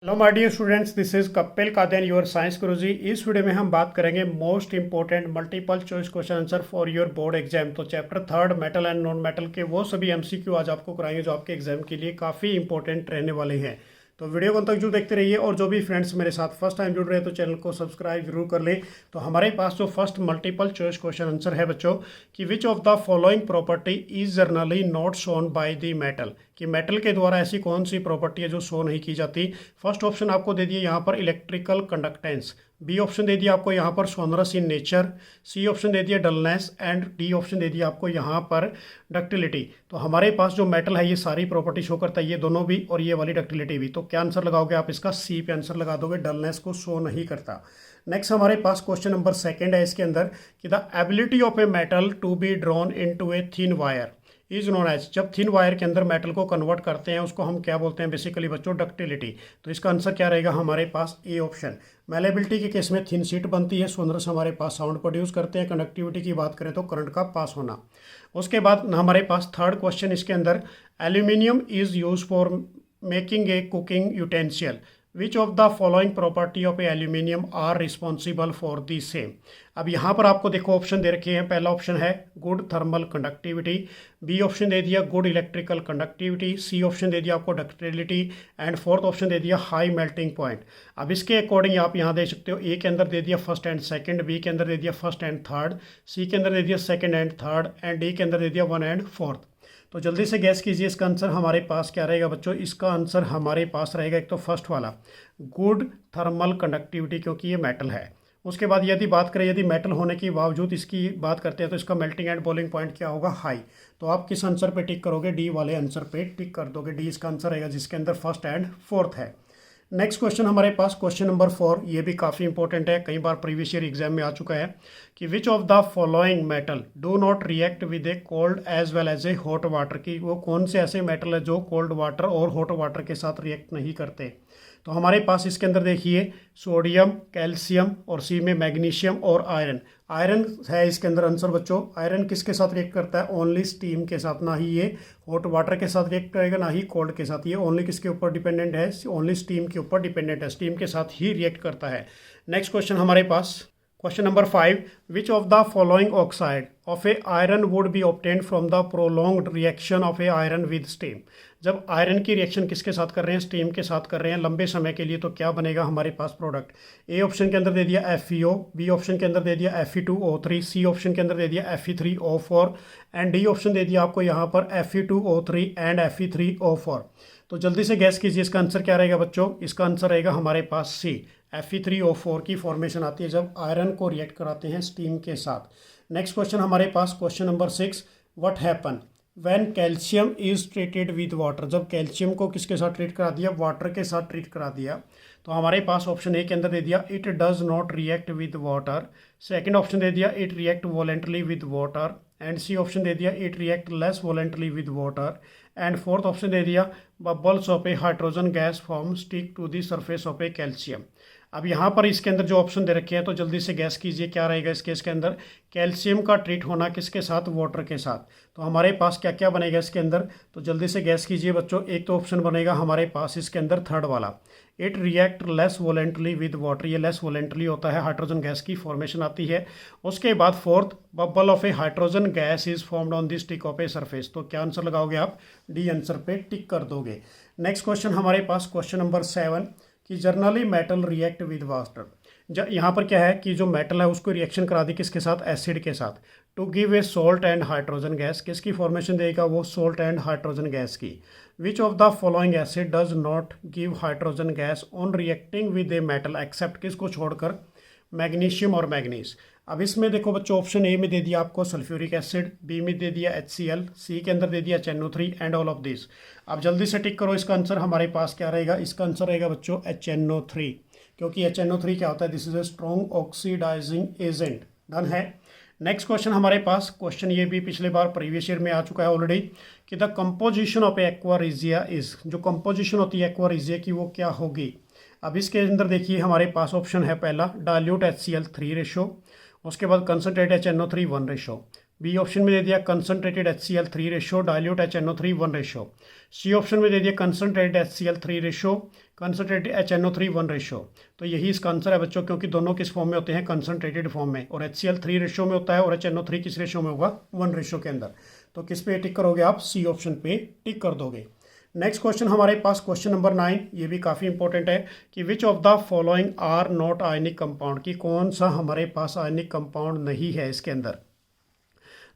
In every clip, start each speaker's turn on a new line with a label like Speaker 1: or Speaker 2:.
Speaker 1: Hello my dear students, this is Kapil Kadiyan your science guruji. इस video में हम बात करेंगे most important multiple choice question answer for your board exam. तो chapter third metal and non metal के वो सभी एमसीक्यू आज आपको कराएंगे जो आपके एग्जाम के लिए काफ़ी इंपॉर्टेंट रहने वाले हैं। तो वीडियो को अंत तक जो देखते रहिए, और जो भी फ्रेंड्स मेरे साथ फर्स्ट टाइम जुड़ रहे हैं तो चैनल को सब्सक्राइब जरूर कर लें। तो हमारे पास जो first multiple choice question answer है बच्चों कि which of the following property is generally not shown by the metal, कि मेटल के द्वारा ऐसी कौन सी प्रॉपर्टी है जो शो नहीं की जाती। फर्स्ट ऑप्शन आपको दे दिया यहाँ पर इलेक्ट्रिकल कंडक्टेंस, बी ऑप्शन दे दिया आपको यहाँ पर sonorous in nature, C option दे दिया डलनेस, एंड डी ऑप्शन दे दिया आपको यहाँ पर डक्टिलिटी। तो हमारे पास जो मेटल है ये सारी प्रॉपर्टी शो करता है, ये दोनों भी और ये वाली डक्टिलिटी भी। तो क्या आंसर लगाओगे आप? इसका सी पे आंसर लगा दोगे, डलनेस को शो नहीं करता। नेक्स्ट हमारे पास क्वेश्चन नंबर सेकंड है इसके अंदर कि the ability of a metal to be drawn into a thin wire is known as, जब थिन वायर के अंदर मेटल को कन्वर्ट करते हैं उसको हम क्या बोलते हैं बेसिकली बच्चों? डक्टिलिटी। तो इसका आंसर क्या रहेगा हमारे पास? A option. मैलेबिलिटी के केस में थिन शीट बनती है, सोनरस हमारे पास साउंड प्रोड्यूस करते हैं, कंडक्टिविटी की बात करें तो करंट का पास होना। उसके बाद हमारे पास थर्ड क्वेश्चन इसके अंदर, aluminium is use for making a cooking utensil, which of the following property of a aluminium are responsible for the same. अब यहाँ पर आपको देखो ऑप्शन दे रखे हैं। पहला ऑप्शन है good thermal conductivity, B option दे दिया good electrical conductivity, C option दे दिया आपको डक्टिलिटी, एंड फोर्थ ऑप्शन दे दिया हाई मेल्टिंग पॉइंट। अब इसके अकॉर्डिंग आप यहाँ देख सकते हो, ए के अंदर दे दिया फर्स्ट एंड सेकंड, बी के अंदर दे दिया फर्स्ट एंड थर्ड, सी के अंदर दे दिया second and third, and D के अंदर दे दिया वन एंड फोर्थ। तो जल्दी से गैस कीजिए इसका आंसर हमारे पास क्या रहेगा बच्चों? इसका आंसर हमारे पास रहेगा एक तो फर्स्ट वाला गुड थर्मल कंडक्टिविटी, क्योंकि ये मेटल है। उसके बाद यदि बात करें, यदि मेटल होने के बावजूद इसकी बात करते हैं तो इसका मेल्टिंग एंड बॉइलिंग पॉइंट क्या होगा? हाई। तो आप किस आंसर पे टिक करोगे? डी वाले आंसर पे टिक कर दोगे। डी इसका आंसर रहेगा जिसके अंदर फर्स्ट एंड फोर्थ है। नेक्स्ट क्वेश्चन हमारे पास क्वेश्चन नंबर 4, ये भी काफ़ी इंपॉर्टेंट है, कई बार प्रीवियस ईयर एग्जाम में आ चुका है कि which of the following metal do not react with a cold as well as a hot water, की वो कौन से ऐसे मेटल है जो कोल्ड वाटर और हॉट वाटर के साथ रिएक्ट नहीं करते। तो हमारे पास इसके अंदर देखिए सोडियम, कैल्शियम, और सी में मैग्नीशियम और आयरन। आयरन है इसके अंदर आंसर बच्चों। आयरन किसके साथ रिएक्ट करता है? ओनली स्टीम के साथ, ना ही ये हॉट वाटर के साथ रिएक्ट करेगा ना ही कोल्ड के साथ। ये ओनली किसके ऊपर डिपेंडेंट है? ओनली स्टीम के ऊपर डिपेंडेंट है, स्टीम के साथ ही रिएक्ट करता है। नेक्स्ट क्वेश्चन हमारे पास question number 5, which of the following oxide of a iron would be obtained from the prolonged reaction of a iron with steam. जब आयरन की रिएक्शन किसके साथ कर रहे हैं? स्टीम के साथ कर रहे हैं लंबे समय के लिए, तो क्या बनेगा हमारे पास प्रोडक्ट? ए ऑप्शन के अंदर दे दिया FeO, बी ऑप्शन के अंदर दे दिया Fe2O3, सी ऑप्शन के अंदर दे दिया Fe3O4, एंड डी ऑप्शन दे दिया आपको यहाँ पर Fe2O3 एंड Fe3O4। तो जल्दी से गैस कीजिए इसका आंसर क्या रहेगा बच्चों? इसका आंसर रहेगा हमारे पास सी, Fe3O4 की फॉर्मेशन आती है जब आयरन को रिएक्ट कराते हैं स्टीम के साथ। नेक्स्ट क्वेश्चन हमारे पास question number 6, what happen when calcium is treated with water, जब कैल्शियम को किसके साथ ट्रीट करा दिया? वाटर के साथ ट्रीट करा दिया। तो हमारे पास ऑप्शन ए के अंदर दे दिया it does not react with water, second option दे दिया it react violently with water, and C option दे दिया it react less violently with water, and fourth option दे दिया bubbles of a hydrogen gas form stick to the surface of a calcium. अब यहाँ पर इसके अंदर जो ऑप्शन दे रखे हैं तो जल्दी से गैस कीजिए क्या रहेगा इस केस के अंदर? कैल्शियम का ट्रीट होना किसके साथ? वाटर के साथ। तो हमारे पास क्या क्या बनेगा इसके अंदर? तो जल्दी से गैस कीजिए बच्चों। एक तो ऑप्शन बनेगा हमारे पास इसके अंदर थर्ड वाला, it react less violently with water, ये लेस वोलेंटली होता है, हाइड्रोजन गैस की फॉर्मेशन आती है। उसके बाद fourth, bubble of a hydrogen gas is formed on the stick of a surface. तो क्या आंसर लगाओगे आप? डी आंसर पे टिक कर दोगे। नेक्स्ट क्वेश्चन हमारे पास क्वेश्चन नंबर 7 कि generally metal react with water. यहाँ पर क्या है कि जो मेटल है उसको रिएक्शन करा दी किसके साथ? एसिड के साथ, to give a salt and hydrogen gas. किसकी फॉर्मेशन देगा वो? सोल्ट एंड हाइड्रोजन गैस की। Which of the following acid does not give hydrogen gas on reacting with a metal except, किसको छोड़कर? मैग्नीशियम और मैग्नीज। अब इसमें देखो बच्चों, ऑप्शन ए में दे दिया आपको सल्फ्यूरिक एसिड, बी में दे दिया HCl, सी के अंदर दे दिया HNO3 and all of this. अब जल्दी से टिक करो इसका आंसर हमारे पास क्या रहेगा? इसका आंसर रहेगा बच्चों HNO3, क्योंकि HNO3 क्या होता है? This is a strong oxidising agent. Done है। नेक्स्ट क्वेश्चन हमारे पास, क्वेश्चन ये भी पिछले बार प्रीवियस ईयर में आ चुका है ऑलरेडी कि the composition of aqua regia is, जो कंपोजिशन होती है एक्वा रिजिया की वो क्या होगी? अब इसके अंदर देखिए हमारे पास ऑप्शन है पहला डाइल्यूट HCl 3 रेशो, उसके बाद concentrate HNO3 1 ratio, B option में दे दिया concentrated HCl3 ratio, dilute HNO3 1 ratio. C option में दे दिया concentrated HCl3 ratio, concentrated HNO3 1 ratio. तो यही इसका आंसर है बच्चों, क्योंकि दोनों किस फॉर्म में होते हैं, कंसनट्रेटेड फॉर्म में, और HCl3 रेशो में होता है और HNO3 किस रेशो में होगा, 1 रेशो के अंदर। तो किस पे टिक करोगे आप, सी ऑप्शन पे टिक कर दोगे। नेक्स्ट क्वेश्चन हमारे पास क्वेश्चन नंबर 9, ये भी काफ़ी इंपॉर्टेंट है कि which of the following are not ionic compound, की कौन सा हमारे पास आयनिक कंपाउंड नहीं है इसके अंदर।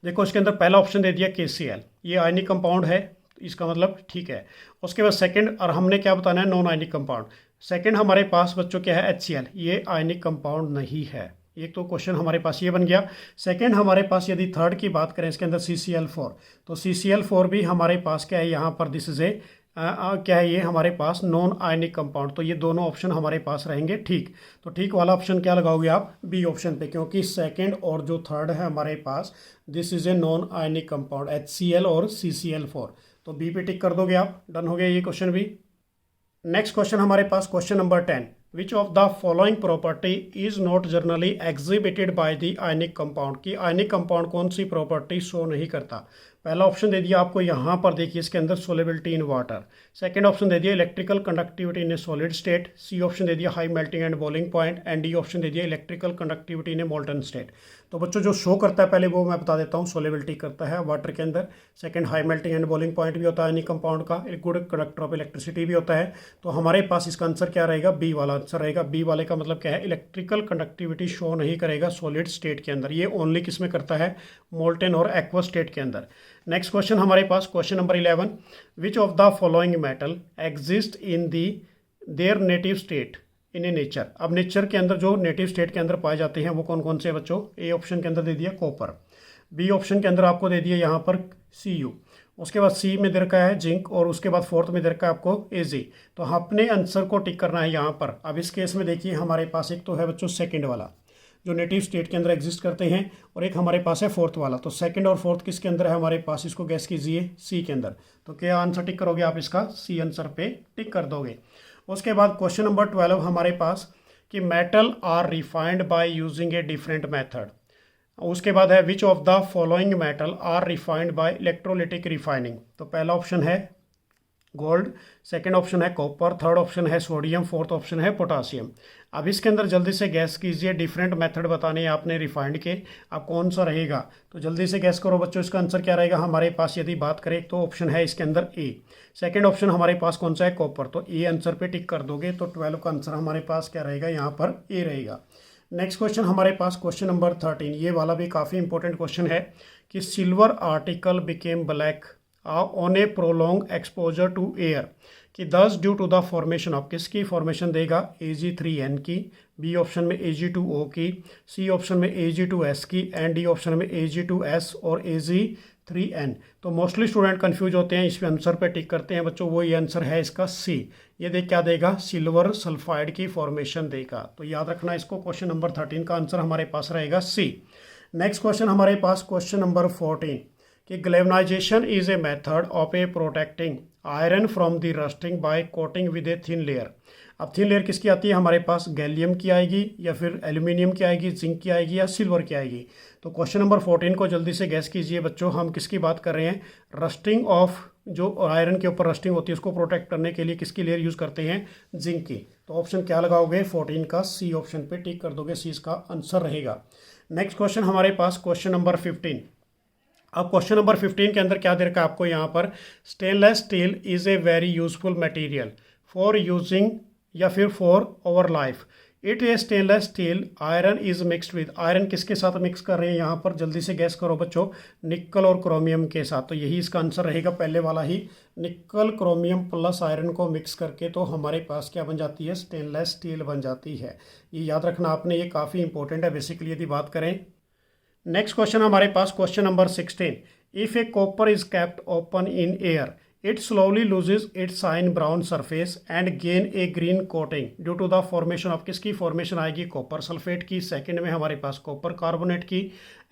Speaker 1: देखो इसके अंदर पहला ऑप्शन दे दिया KCl, ये आयनिक कंपाउंड है, इसका मतलब ठीक है। उसके बाद सेकंड, और हमने क्या बताना है, नॉन आयनिक कंपाउंड। सेकंड हमारे पास बच्चों क्या है, HCl, ये आयनिक कंपाउंड नहीं है। एक तो क्वेश्चन हमारे पास ये बन गया। सेकंड हमारे पास यदि थर्ड की बात करें इसके अंदर CCl4, तो CCl4 भी हमारे पास क्या है यहाँ पर, दिस इज ए क्या है, ये हमारे पास नॉन आयनिक कंपाउंड। तो ये दोनों ऑप्शन हमारे पास रहेंगे ठीक। तो ठीक वाला ऑप्शन क्या लगाओगे आप, बी ऑप्शन पे, क्योंकि सेकंड और जो थर्ड है हमारे पास, this is a non ionic compound, HCl और CCl4। तो बी पे टिक कर दोगे आप, डन हो गया ये क्वेश्चन भी। नेक्स्ट क्वेश्चन हमारे पास question number 10, which of the following property is not generally exhibited by the ionic compound, की आयनिक कंपाउंड कौन सी प्रॉपर्टी शो नहीं करता। पहला ऑप्शन दे दिया आपको यहाँ पर, देखिए इसके अंदर solubility in water. Second option दे दिया electrical conductivity in a solid state. C option दे दिया high melting and boiling point. And D option दे दिया electrical conductivity in a molten state. तो बच्चों जो शो करता है पहले वो मैं बता देता हूँ, सोलेबिलिटी करता है वाटर के अंदर। Second high melting and boiling point भी होता है यानी कंपाउंड का। एक गुड कंडक्टर ऑफ इलेक्ट्रिसिटी भी होता है। तो हमारे पास इसका आंसर क्या रहेगा, बी वाला आंसर रहेगा। बी वाले का मतलब क्या है, इलेक्ट्रिकल कंडक्टिविटी शो नहीं करेगा सॉलिड स्टेट के अंदर, ये ओनली किस में करता है, मोल्टन और एक्वा स्टेट के अंदर। नेक्स्ट क्वेश्चन हमारे पास question number 11, which of the following metal exist in the their native state in a nature. अब नेचर के अंदर जो नेटिव स्टेट के अंदर पाए जाते हैं वो कौन कौन से बच्चों, ए ऑप्शन के अंदर दे दिया कॉपर, बी ऑप्शन के अंदर आपको दे दिया यहाँ पर Cu, उसके बाद सी में दे रखा है जिंक, और उसके बाद फोर्थ में दे रखा है आपको Ag। तो अपने आंसर को टिक करना है यहाँ पर। अब इस केस में देखिए हमारे पास एक तो है बच्चों सेकंड वाला जो नेटिव स्टेट के अंदर एग्जिस्ट करते हैं, और एक हमारे पास है फोर्थ वाला। तो सेकंड और फोर्थ किसके अंदर है हमारे पास, इसको गैस कीजिए, सी के अंदर। तो क्या आंसर टिक करोगे आप, इसका सी आंसर पे टिक कर दोगे। उसके बाद क्वेश्चन नंबर 12 हमारे पास कि metal are refined by using a different method. उसके बाद है which of the following metal are refined by electrolytic refining. तो पहला ऑप्शन है गोल्ड, सेकंड ऑप्शन है कॉपर, थर्ड ऑप्शन है सोडियम, फोर्थ ऑप्शन है पोटासियम। अब इसके अंदर जल्दी से गैस कीजिए, डिफरेंट मेथड बताने हैं आपने रिफाइंड के, अब कौन सा रहेगा। तो जल्दी से गैस करो बच्चों, इसका आंसर क्या रहेगा हमारे पास। यदि बात करें तो ऑप्शन है इसके अंदर ए, सेकंड ऑप्शन हमारे पास कौन सा है, कॉपर। तो ए आंसर पे टिक कर दोगे। तो 12 का आंसर हमारे पास क्या रहेगा, यहाँ पर ए रहेगा। नेक्स्ट क्वेश्चन हमारे पास क्वेश्चन नंबर 13, ये वाला भी काफ़ी इंपॉर्टेंट क्वेश्चन है कि silver article became black on a prolong exposure to air, कि this due to the formation of, किसकी फॉर्मेशन देगा, Ag3n की, बी ऑप्शन में Ag2O की, सी ऑप्शन में Ag2S की, एंड डी ऑप्शन में Ag2S और Ag3n। तो मोस्टली स्टूडेंट कंफ्यूज होते हैं, इस आंसर पे टिक करते हैं बच्चों, वो ये आंसर है इसका सी। ये देख क्या देगा, सिल्वर सल्फाइड की फॉर्मेशन देगा। तो याद रखना इसको, क्वेश्चन नंबर 13 का आंसर हमारे पास रहेगा सी। नेक्स्ट क्वेश्चन हमारे पास क्वेश्चन नंबर 14 कि galvanization is a method of a protecting iron from the rusting by coating with a thin layer. अब थिन लेयर किसकी आती है हमारे पास, गैलियम की आएगी, या फिर एल्यूमिनियम की आएगी, जिंक की आएगी, या सिल्वर की आएगी। तो क्वेश्चन नंबर 14 को जल्दी से गैस कीजिए बच्चों, हम किसकी बात कर रहे हैं, रस्टिंग ऑफ, जो आयरन के ऊपर रस्टिंग होती है उसको प्रोटेक्ट करने के लिए किसकी लेयर यूज़ करते हैं, जिंक की। तो ऑप्शन क्या लगाओगे, 14 का सी ऑप्शन पे टिक कर दोगे, सी इसका आंसर रहेगा। नेक्स्ट क्वेश्चन हमारे पास क्वेश्चन नंबर 15। अब क्वेश्चन नंबर 15 के अंदर क्या दे रखा है आपको यहाँ पर, stainless steel is a very useful material for using या फिर for over life. It A stainless steel iron is mixed with, iron किसके साथ मिक्स कर रहे हैं यहाँ पर, जल्दी से गैस करो बच्चों, निकल और क्रोमियम के साथ। तो यही इसका आंसर रहेगा, पहले वाला ही, निकल क्रोमियम प्लस आयरन को मिक्स करके तो हमारे पास क्या बन जाती है, स्टेनलेस स्टील बन जाती है। ये याद रखना आपने, ये काफ़ी इंपॉर्टेंट है बेसिकली यदि बात करें। नेक्स्ट क्वेश्चन हमारे पास question number 16, if a copper is kept open in air it slowly loses its shine brown surface and gain a green coating due to the formation of, किसकी फॉर्मेशन आएगी, copper sulphate की, second में हमारे पास copper carbonate की,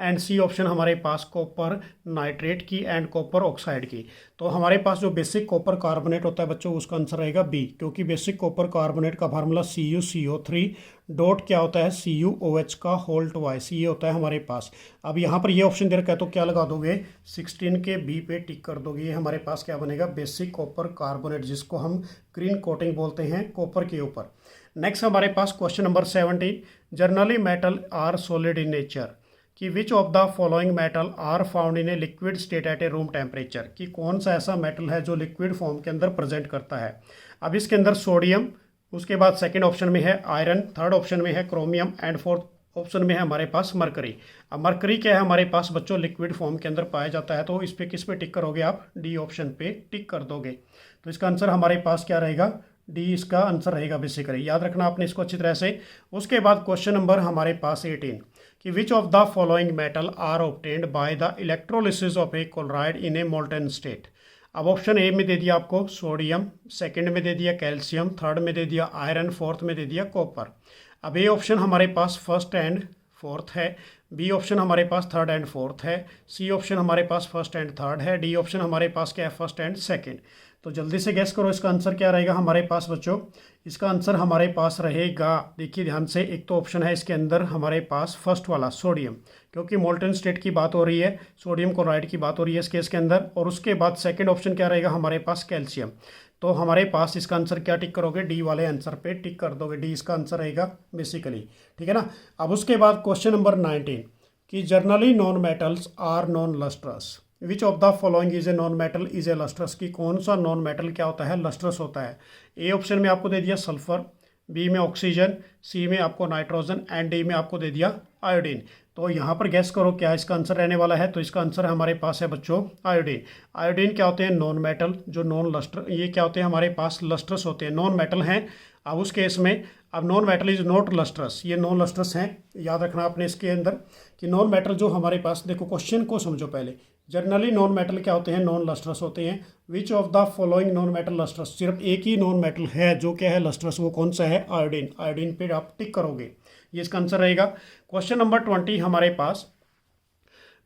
Speaker 1: and C option हमारे पास कॉपर नाइट्रेट की एंड कॉपर ऑक्साइड की। तो हमारे पास जो बेसिक कॉपर कार्बोनेट होता है बच्चों, उसका आंसर रहेगा बी, क्योंकि बेसिक कॉपर कार्बोनेट का फार्मूला CuCO3 डॉट क्या होता है CuOH का होल टू y, सी ये होता है हमारे पास। अब यहाँ पर ये ऑप्शन दे रखा है तो क्या लगा दोगे, 16 के बी पे टिक कर दोगे। ये हमारे पास क्या बनेगा, बेसिक कॉपर कार्बोनेट, जिसको हम ग्रीन कोटिंग बोलते हैं कॉपर के ऊपर। नेक्स्ट हमारे पास question number 17, generally metal are solid in nature, कि which of the following metal are found in a liquid state at a room temperature, कि कौन सा ऐसा मेटल है जो लिक्विड फॉर्म के अंदर प्रेजेंट करता है। अब इसके अंदर सोडियम, उसके बाद सेकंड ऑप्शन में है आयरन, थर्ड ऑप्शन में है क्रोमियम एंड फोर्थ ऑप्शन में है हमारे पास मरकरी। अब मरकरी क्या है हमारे पास बच्चों, लिक्विड फॉर्म के अंदर पाया जाता है, तो इस पे किस पे टिक करोगे आप, डी ऑप्शन पे टिक कर दोगे। तो इसका आंसर हमारे पास क्या रहेगा, डी इसका आंसर रहेगा बेसिकली, याद रखना आपने इसको अच्छी तरह से। उसके बाद क्वेश्चन नंबर हमारे पास 18, कि which of the following metal are obtained by the electrolysis of a chloride in a molten state. अब ऑप्शन ए में दे दिया आपको सोडियम, सेकंड में दे दिया कैल्शियम, थर्ड में दे दिया आयरन, फोर्थ में दे दिया कॉपर। अब ए ऑप्शन हमारे पास फर्स्ट एंड फोर्थ है, बी ऑप्शन हमारे पास थर्ड एंड फोर्थ है, सी ऑप्शन हमारे पास फर्स्ट एंड थर्ड है, डी ऑप्शन हमारे पास क्या है, फर्स्ट एंड सेकंड। तो जल्दी से गैस करो इसका आंसर क्या रहेगा हमारे पास बच्चों। इसका आंसर हमारे पास रहेगा, देखिए ध्यान से, एक तो ऑप्शन है इसके अंदर हमारे पास फर्स्ट वाला सोडियम, क्योंकि मोल्टन स्टेट की बात हो रही है, सोडियम क्लोराइड की बात हो रही है इस केस के अंदर। और उसके बाद सेकंड ऑप्शन क्या रहेगा हमारे पास, कैल्शियम। तो हमारे पास इसका आंसर क्या टिक करोगे, डी वाले आंसर पे टिक कर दोगे, डी इसका आंसर रहेगा बेसिकली, ठीक है ना। अब उसके बाद क्वेश्चन नंबर 19, कि generally non metals are non lustrous, which of the following is a non metal is a lustrous, की कौन सा नॉन मेटल क्या होता है, लस्ट्रस होता है। ए ऑप्शन में आपको दे दिया सल्फर, बी में ऑक्सीजन, सी में आपको नाइट्रोजन एंड डी में आपको दे दिया आयोडीन। तो यहाँ पर गैस करो क्या इसका आंसर रहने वाला है। तो इसका आंसर हमारे पास है बच्चों आयोडीन। आयोडीन क्या होते हैं, नॉन मेटल, जो नॉन लस्टर, ये क्या होते हैं हमारे पास, लस्ट्रस होते हैं, नॉन मेटल हैं। अब उस केस में, अब non metal is not lustrous, ये नॉन लस्ट्रस हैं, याद रखना आपने इसके अंदर कि नॉन मेटल जो हमारे पास, देखो क्वेश्चन को समझो पहले। जनरली नॉन मेटल क्या होते हैं, नॉन लस्ट्रस होते हैं। विच of the following non metal lustrous, सिर्फ एक ही नॉन मेटल है जो क्या है लस्ट्रस, वो कौन सा है, आयोडीन। आयोडीन पे आप टिक करोगे, ये इसका आंसर रहेगा। क्वेश्चन नंबर 20 हमारे पास,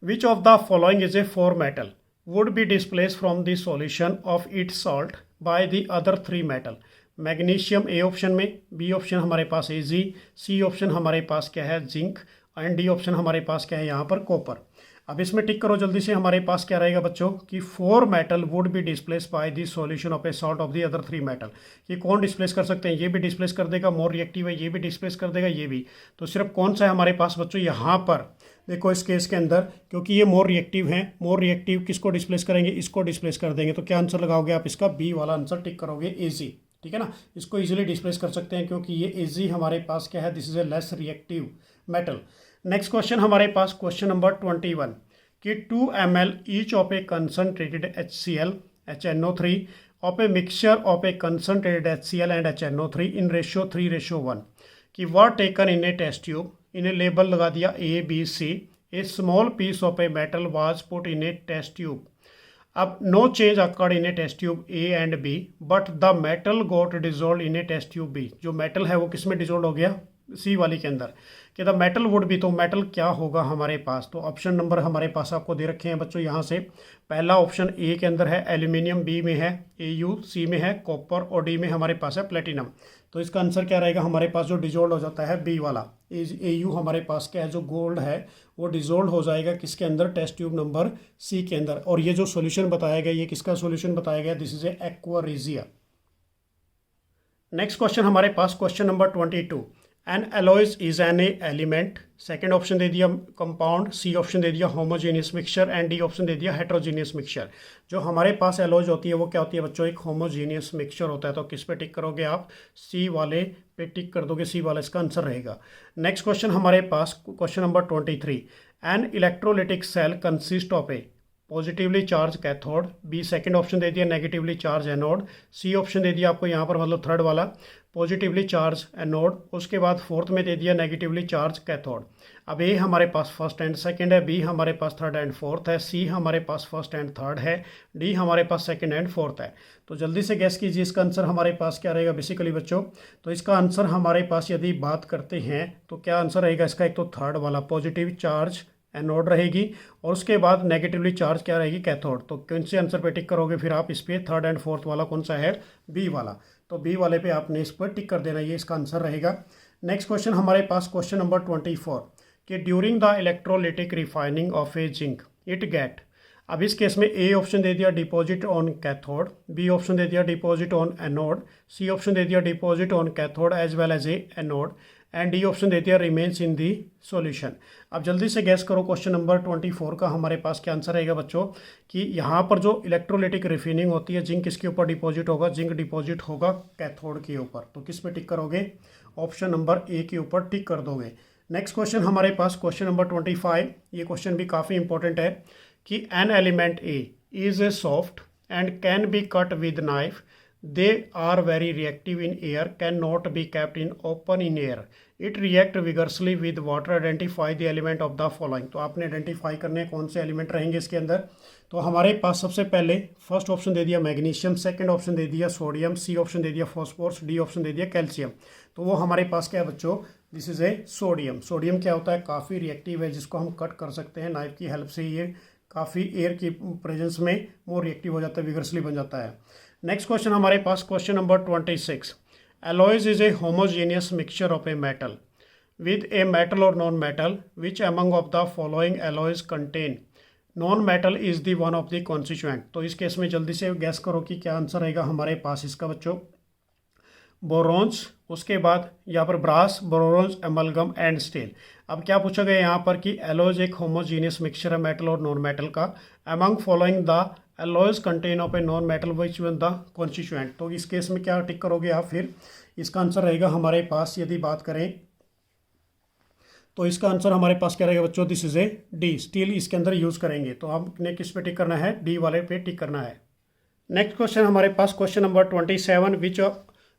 Speaker 1: which of the following is a four metal would be displace from the solution of its salt by the other three metal. Magnesium A option में, बी ऑप्शन हमारे पास एजी, सी ऑप्शन हमारे पास क्या है जिंक एंड डी ऑप्शन हमारे पास क्या है यहाँ पर कॉपर। अब इसमें टिक करो जल्दी से, हमारे पास क्या रहेगा बच्चों कि four metal would be displace by the solution of A salt of the other three metal. ये कौन डिस्प्लेस कर सकते हैं, ये भी डिस्प्लेस कर देगा, मोर रिएक्टिव है, ये भी डिस्प्लेस कर देगा, ये भी। तो सिर्फ कौन सा है हमारे पास बच्चों, यहाँ पर देखो इस केस के अंदर, क्योंकि ये मोर रिएक्टिव हैं, मोर रिएक्टिव किसको डिस्प्लेस करेंगे, इसको डिस्प्लेस कर देंगे। तो क्या आंसर लगाओगे आप इसका, बी वाला आंसर टिक करोगे, एजी, ठीक है ना। इसको इजीली डिस्प्लेस कर सकते हैं क्योंकि ये एजी हमारे पास क्या है, this is a less reactive metal. Next question हमारे पास क्वेश्चन नंबर 21, कि 2 ml each of a concentrated HCl HNO3 of a mixture of a concentrated HCl and HNO3 in ratio 3:1, कि were taken in a test tube, इन्हें label लगा दिया ABC, a small piece of a metal was put in a test tube. अब no change occurred in a test tube A and B, but the metal got dissolve in a test tube B। जो metal है वो किस में dissolve हो गया, सी वाली के अंदर। कि द मेटल वुड भी, तो मेटल क्या होगा हमारे पास। तो ऑप्शन नंबर हमारे पास आपको दे रखे हैं बच्चों यहाँ से। पहला ऑप्शन ए के अंदर है एल्यूमिनियम, बी में है Au, सी में है कॉपर और डी में हमारे पास है प्लेटिनम। तो इसका आंसर क्या रहेगा हमारे पास, जो डिजोल्व हो जाता है बी वाला, Au हमारे पास क्या है, जो गोल्ड है वो डिजोल्व हो जाएगा किसके अंदर, टेस्ट ट्यूब नंबर सी के अंदर। और ये जो सोल्यूशन बताया गया, ये किसका सोल्यूशन बताया गया, this is a aqua regia. Next question हमारे पास question number 22, an alloys is an element. Second option दे दिया कंपाउंड, सी ऑप्शन दे दिया homogeneous mixture and D option दे दिया हेट्रोजीनियस मिक्सचर। जो हमारे पास एलॉयज होती है वो क्या होती है बच्चों, एक होमोजीनियस मिक्सचर होता है। तो किस पे टिक करोगे आप, सी वाले पे टिक कर दोगे, सी वाला इसका आंसर रहेगा। नेक्स्ट क्वेश्चन हमारे पास question number 23, an electrolytic cell consist of a positively charge cathode, B second option दे दिया negatively charge anode, C option दे दिया आपको यहाँ पर मतलब थर्ड वाला पॉजिटिवली चार्ज एनोड, उसके बाद फोर्थ में दे दिया नेगेटिवली चार्ज कैथोड। अब ए हमारे पास फर्स्ट एंड सेकंड है, बी हमारे पास थर्ड एंड फोर्थ है, सी हमारे पास फर्स्ट एंड थर्ड है, डी हमारे पास सेकंड एंड फोर्थ है। तो जल्दी से गैस कीजिए इसका आंसर हमारे पास क्या रहेगा बेसिकली बच्चों। तो इसका आंसर हमारे पास यदि बात करते हैं तो क्या आंसर रहेगा इसका, एक तो थर्ड वाला पॉजिटिव चार्ज एनोड रहेगी, और उसके बाद नेगेटिवली चार्ज क्या रहेगी, कैथोड। तो कौन से आंसर पे टिक करोगे फिर आप इस पे, थर्ड एंड फोर्थ वाला कौन सा है, बी वाला। तो बी वाले पे आपने इस पर टिक कर देना, ये इसका आंसर रहेगा। नेक्स्ट क्वेश्चन हमारे पास क्वेश्चन नंबर 24 कि during the electrolytic refining of a zinc it get. अब इस केस में ए ऑप्शन दे दिया deposit on cathode, B option दे दिया deposit on anode, C option दे दिया deposit on cathode as well as a anode, and D option दे दिया रिमेन्स इन दी सॉल्यूशन। अब जल्दी से गैस करो क्वेश्चन नंबर 24 का हमारे पास क्या आंसर रहेगा बच्चों, कि यहाँ पर जो इलेक्ट्रोलिटिक रिफाइनिंग होती है जिंक किसके ऊपर डिपॉजिट होगा, जिंक डिपॉजिट होगा कैथोड के ऊपर। तो किस पे टिक करोगे, ऑप्शन नंबर ए के ऊपर टिक कर दोगे। नेक्स्ट क्वेश्चन हमारे पास क्वेश्चन नंबर 25, ये क्वेश्चन भी काफ़ी इंपॉर्टेंट है कि an element A is a soft and can be cut with knife, they are very reactive in air, can not be kept in open in air, it react vigorously with water, identify the element of the following. तो आपने identify करने कौन से element रहेंगे इसके अंदर। तो हमारे पास सबसे पहले फर्स्ट ऑप्शन दे दिया मैग्नीशियम, सेकंड ऑप्शन दे दिया सोडियम, सी ऑप्शन दे दिया फॉस्फोरस, डी ऑप्शन दे दिया कैल्शियम। तो वो हमारे पास क्या है बच्चों, this is A sodium. Sodium क्या होता है, काफ़ी रिएक्टिव है, जिसको हम कट कर सकते हैं नाइफ की हेल्प से। ये काफ़ी एयर की प्रेजेंस में मोर रिएक्टिव हो जाता है, विगरसली बन जाता है। नेक्स्ट क्वेश्चन हमारे पास question number 26, alloys is a homogeneous mixture of a metal with a metal or non-metal, which among of the following alloys contain non-metal is the one of the constituent। तो इस case में जल्दी से gas करो कि क्या answer रहेगा हमारे पास इसका बच्चों, बोरोन्स, उसके बाद यहाँ पर ब्रास, बोरोन्स, एमलगम एंड स्टील। अब क्या पूछा गया यहाँ पर कि एलॉयज एक होमोजीनियस मिक्सचर है मेटल और नॉन मेटल का, among following the alloys contain of A non metal which one the constituent. तो इस केस में क्या टिक करोगे आप फिर, इसका आंसर रहेगा हमारे पास, यदि बात करें तो इसका आंसर हमारे पास क्या रहेगा बच्चों, this is A D, steel इसके अंदर यूज करेंगे। तो हमने किस पे टिक करना है, डी वाले पे टिक करना है। नेक्स्ट क्वेश्चन हमारे पास question number 27,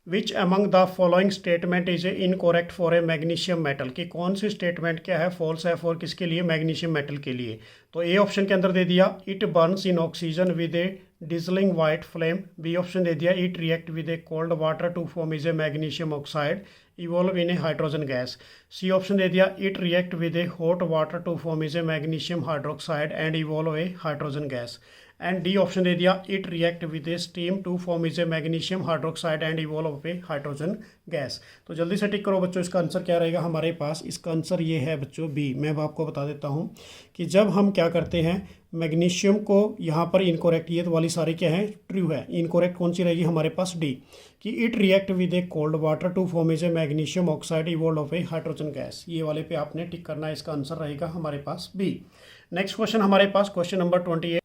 Speaker 1: which among the following statement is a incorrect for a magnesium metal, कि कौन सी स्टेटमेंट क्या है फॉल्स है फॉर किसके लिए, मैग्नीशियम मेटल के लिए। तो ए ऑप्शन के अंदर दे दिया it burns in oxygen with a dazzling white flame, B option दे दिया it react with a cold water to form is a magnesium oxide evolve in a hydrogen gas, C option दे दिया it react with a hot water to form is a magnesium hydroxide and evolve a hydrogen gas, and D option दे दिया it react with a steam to form is a magnesium hydroxide and evolve a hydrogen gas. तो जल्दी से टिक करो बच्चों, इसका answer क्या रहेगा हमारे पास, इसका आंसर ये है बच्चों बी। मैं अब आपको बता देता हूँ कि जब हम क्या करते हैं मैग्नीशियम को, यहाँ पर इनकोरेक्ट, ये तो वाली सारी क्या है ट्रू है, इनकोरेक्ट कौन सी रहेगी हमारे पास, डी, कि it react with a cold water to form is a magnesium oxide evolve of a hydrogen gas. ये वाले पे आपने टिक करना है, इसका आंसर रहेगा हमारे पास बी। नेक्स्ट क्वेश्चन हमारे पास question number 28,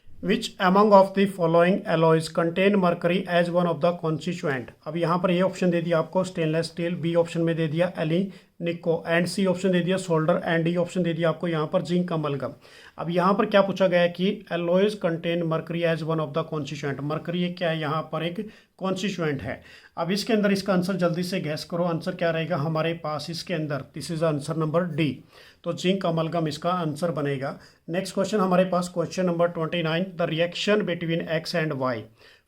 Speaker 1: which among of the following alloys contain mercury as one of the constituent. अब यहाँ पर ये ऑप्शन दे दिया आपको स्टेनलेस स्टील, बी ऑप्शन में दे दिया एलिनिको, एंड सी ऑप्शन दे दिया सोल्डर, एंड डी ऑप्शन दे दिया आपको यहाँ पर जिंक अमलगम। अब यहाँ पर क्या पूछा गया है कि alloys contain mercury as one of the constituent, mercury क्या है यहाँ पर एक कॉन्स्टिट्यूएंट है। अब इसके अंदर इसका आंसर जल्दी से गैस करो, आंसर क्या रहेगा हमारे पास इसके अंदर, this is answer number D. तो जिंक अमलगम इसका आंसर बनेगा। नेक्स्ट क्वेश्चन हमारे पास question number 29, the reaction between X and Y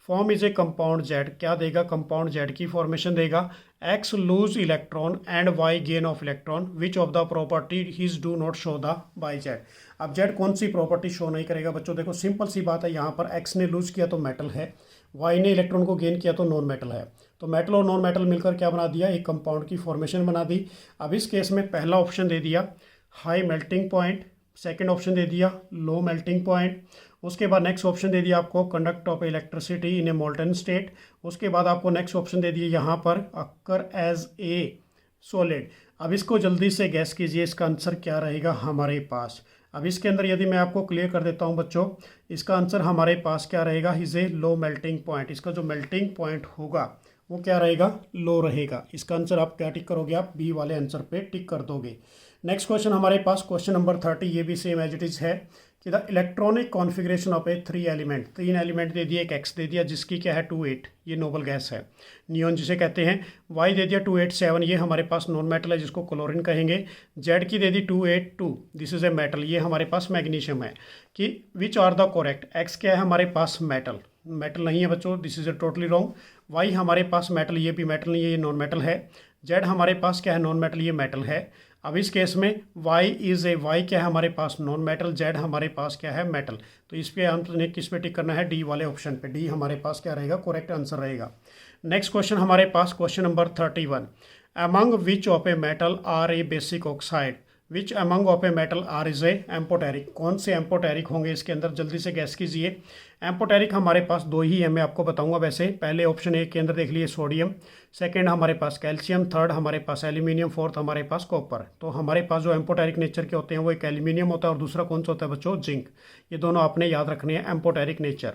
Speaker 1: form is a compound Z, क्या देगा, कंपाउंड जेड की फॉर्मेशन देगा। X lose electron and Y gain of electron, which of the property his do not show the by Z. अब Z कौन सी property show नहीं करेगा बच्चों, देखो सिंपल सी बात है, यहाँ पर एक्स ने लूज किया तो मेटल है, वाई ने इलेक्ट्रॉन को गेन किया तो नॉन मेटल है। तो मेटल और नॉन मेटल मिलकर क्या बना दिया, एक कंपाउंड की फॉर्मेशन बना दी। अब इस केस में पहला ऑप्शन दे दिया high melting point, second option दे दिया लो मेल्टिंग पॉइंट, उसके बाद नेक्स्ट ऑप्शन दे दिया आपको conduct of electricity in a molten state, उसके बाद आपको नेक्स्ट ऑप्शन दे दिया यहाँ पर अक्कर एज ए सॉलिड। अब इसको जल्दी से गैस कीजिए, इसका आंसर क्या रहेगा हमारे पास। अब इसके अंदर यदि मैं आपको क्लियर कर देता हूँ बच्चों, इसका आंसर हमारे पास क्या रहेगा, is a low melting point. इसका जो मेल्टिंग पॉइंट होगा वो क्या रहेगा, लो रहेगा। इसका आंसर आप क्या टिक करोगे, आप बी वाले आंसर पे टिक कर दोगे। नेक्स्ट क्वेश्चन हमारे पास क्वेश्चन नंबर 30, ये भी सेम एज इट इज है कि the electronic configuration of a 3 element, 3 element दे दिए, एक एक्स दे दिया जिसकी क्या है 28, ये नोबल गैस है, नियोन जिसे कहते हैं, वाई दे दिया 287, ये हमारे पास नॉन मेटल है जिसको क्लोरीन कहेंगे, जेड की दे दी 282, दिस इज ए मेटल, ये हमारे पास मैग्नीशियम है, कि which are the correct, X क्या है हमारे पास मेटल, मेटल नहीं है बच्चों, this is a totally wrong. Y हमारे पास मेटल, ये भी मेटल नहीं है, ये नॉन मेटल है। जेड हमारे पास क्या है नॉन मेटल, ये मेटल है। अब इस केस में वाई इज़ ए, वाई क्या है हमारे पास नॉन मेटल, जेड हमारे पास क्या है मेटल। तो इस पर हमने किस पे टिक करना है, डी वाले ऑप्शन पे। डी हमारे पास क्या रहेगा, करेक्ट आंसर रहेगा। नेक्स्ट क्वेश्चन हमारे पास question number 31, among which of a metal are a basic oxide, which among of a metal are is a amphoteric. कौन से एम्पोटेरिक होंगे इसके अंदर, जल्दी से गैस कीजिए। एम्पोटेरिक हमारे पास दो ही है, मैं आपको बताऊंगा। वैसे पहले ऑप्शन ए के अंदर देख लिए सोडियम, सेकंड हमारे पास कैल्शियम, थर्ड हमारे पास एल्यूमिनियम, फोर्थ हमारे पास कॉपर। तो हमारे पास जो एम्पोटेरिक नेचर के होते हैं वो एक एल्यूमिनियम होता है और दूसरा कौन सा होता है बच्चों, जिंक। ये दोनों आपने याद रखने हैं, एम्पोटेरिक नेचर।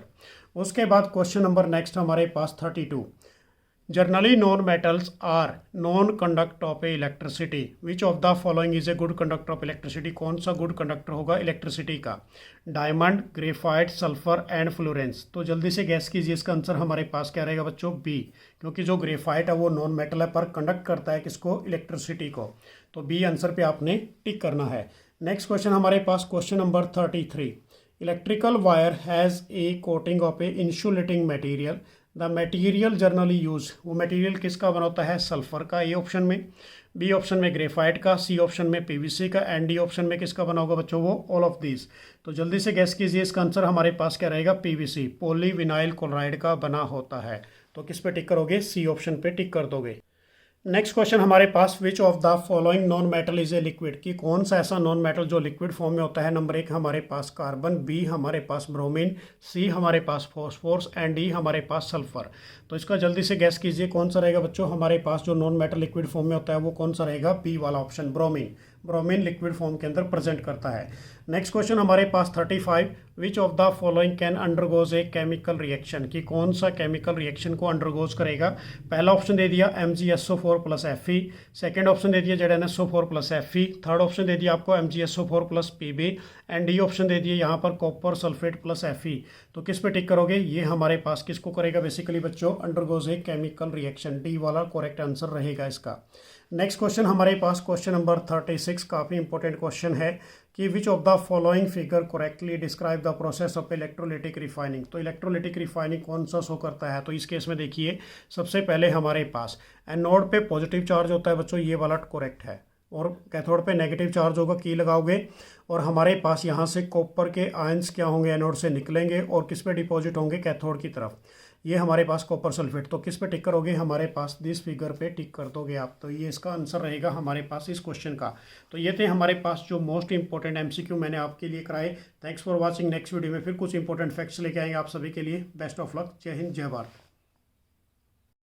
Speaker 1: उसके बाद क्वेश्चन नंबर नेक्स्ट हमारे पास 32, Generally known metals are non-conduct of electricity. Which of the following is a good conductor of electricity? कौन सा गुड कंडक्टर होगा इलेक्ट्रिसिटी का, diamond, graphite, sulphur and Florence. तो जल्दी से गैस कीजिए, इसका आंसर हमारे पास क्या रहेगा बच्चों, बी। क्योंकि जो ग्रेफाइट है वो नॉन मेटल है पर कंडक्ट करता है किसको, इलेक्ट्रिसिटी को। तो बी आंसर पे आपने टिक करना है। नेक्स्ट क्वेश्चन हमारे पास question number 33, electrical wire has a coating of a insulating material, the material generally use, वो मटेरियल किसका बना होता है, सल्फर का, ए ऑप्शन में। बी ऑप्शन में ग्रेफाइट का, सी ऑप्शन में पीवीसी का, एंड डी ऑप्शन में किसका बना होगा बच्चों, वो ऑल ऑफ दिस। तो जल्दी से गैस कीजिए, इसका आंसर हमारे पास क्या रहेगा, पीवीसी, पॉलीविनाइल क्लोराइड का बना होता है। तो किस पे टिक करोगे, सी ऑप्शन पे टिक कर दोगे। नेक्स्ट क्वेश्चन हमारे पास, which of the following non metal is a liquid, कि कौन सा ऐसा नॉन मेटल जो लिक्विड फॉर्म में होता है। नंबर 1 हमारे पास कार्बन, बी हमारे पास ब्रोमीन, सी हमारे पास फॉस्फोरस एंड डी हमारे पास सल्फर। तो इसका जल्दी से गैस कीजिए, कौन सा रहेगा बच्चों हमारे पास जो नॉन मेटल लिक्विड फॉर्म में होता है वो कौन सा रहेगा, बी वाला option, bromine. Bromine liquid form के अंदर प्रेजेंट करता है। नेक्स्ट क्वेश्चन हमारे पास 35, विच of the following can undergoes a chemical reaction, कि कौन सा केमिकल रिएक्शन को अंडरगोज करेगा। पहला ऑप्शन दे दिया MgSO4 plus Fe, second option दे दिया ZnSO4 plus Fe, third option दे दिया आपको MgSO4 plus Pb, and D option दे दिए यहाँ पर कॉपर सल्फेट प्लस Fe। तो किस पे टिक करोगे, ये हमारे पास किसको करेगा बेसिकली बच्चों, undergoes a chemical reaction. D वाला करेक्ट आंसर रहेगा इसका। नेक्स्ट क्वेश्चन हमारे पास क्वेश्चन नंबर 36, काफ़ी इंपॉर्टेंट क्वेश्चन है कि which of the following figure correctly describe the process of electrolytic refining. तो इलेक्ट्रोलिटिक रिफाइनिंग कौन सा शो करता है, तो इस केस में देखिए सबसे पहले हमारे पास एनोड पे पॉजिटिव चार्ज होता है बच्चों, ये वाला करेक्ट है, और कैथोड पे नेगेटिव चार्ज होगा, की लगाओगे, और हमारे पास यहाँ से कॉपर के आयंस क्या होंगे, एनोड से निकलेंगे और किस पे डिपॉजिट होंगे, कैथोड की तरफ। ये हमारे पास कॉपर सल्फेट। तो किस पे टिक करोगे, हमारे पास दिस फिगर पे टिक कर दोगे आप। तो ये इसका आंसर रहेगा हमारे पास इस क्वेश्चन का। तो ये थे हमारे पास जो मोस्ट इंपॉर्टेंट MCQ मैंने आपके लिए कराए। Thanks for watching. Next video में फिर कुछ इंपॉर्टेंट फैक्ट्स लेके आएंगे आप सभी के लिए। Best of luck. जय हिंद, जय भारत।